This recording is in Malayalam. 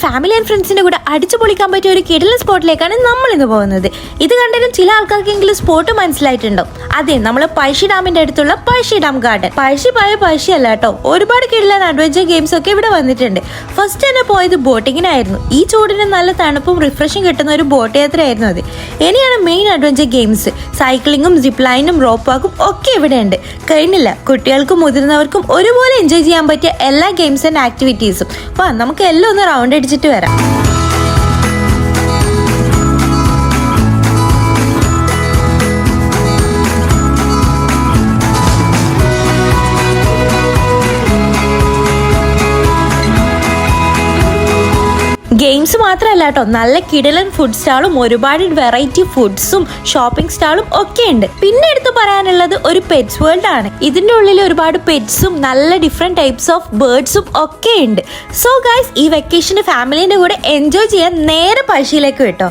ഫാമിലി ആൻഡ് ഫ്രണ്ട്സിന്റെ കൂടെ അടിച്ചു പൊളിക്കാൻ പറ്റിയ ഒരു കിടിലൻ സ്പോട്ടിലേക്കാണ് നമ്മൾ ഇന്ന് പോകുന്നത്. ഇത് കണ്ടാലും ചില ആൾക്കാർക്കെങ്കിലും സ്പോട്ട് മനസ്സിലായിട്ടുണ്ടാവും. അതെ, നമ്മൾ പഴശ്ശി ഡാമിന്റെ അടുത്തുള്ള പഴശ്ശി ഡാം ഗാർഡൻ. പഴശ്ശി പഴയ പഴശ്ശി അല്ല കേട്ടോ, ഒരുപാട് കിടിലൻ അഡ്വഞ്ചർ ഗെയിംസ് ഒക്കെ ഇവിടെ വന്നിട്ടുണ്ട്. ഫസ്റ്റ് തന്നെ പോയത് ബോട്ടിങ്ങിനായിരുന്നു. ഈ ചൂടിന് നല്ല തണുപ്പും റിഫ്രഷും കിട്ടുന്ന ഒരു ബോട്ട് യാത്രയായിരുന്നു അത്. ഇനിയാണ് മെയിൻ അഡ്വഞ്ചർ ഗെയിംസ്. സൈക്ലിങ്ങും സിപ്പ് ലൈനും റോപ്പ് വാക്കും ഒക്കെ ഇവിടെ ഉണ്ട്. കഴിഞ്ഞില്ല, കുട്ടികൾക്കും മുതിർന്നവർക്കും ഒരുപോലെ എൻജോയ് ചെയ്യാൻ പറ്റിയ എല്ലാ ഗെയിംസ് ആൻഡ് ആക്ടിവിറ്റീസും. വാ, നമുക്ക് എല്ലാം ഒന്ന് റൗണ്ട് അടിച്ചിട്ട് വരാം. ഗെയിംസ് മാത്രമല്ല കേട്ടോ, നല്ല കിടിലൻ ഫുഡ് സ്റ്റാളും ഒരുപാട് വെറൈറ്റി ഫുഡ്സും ഷോപ്പിംഗ് സ്റ്റാളും ഒക്കെ ഉണ്ട്. പിന്നെ എടുത്തു പറയാനുള്ളത് ഒരു പെറ്റ്സ് വേൾഡ് ആണ്. ഇതിന്റെ ഉള്ളിൽ ഒരുപാട് പെറ്റ്സും നല്ല ഡിഫറെന്റ് ടൈപ്സ് ഓഫ് ബേർഡ്സും ഒക്കെ ഉണ്ട്. സോ ഗൈസ്, ഈ വെക്കേഷന് ഫാമിലിന്റെ കൂടെ എൻജോയ് ചെയ്യാൻ നേരെ പഴശ്ശിയിലേക്ക് കേട്ടോ.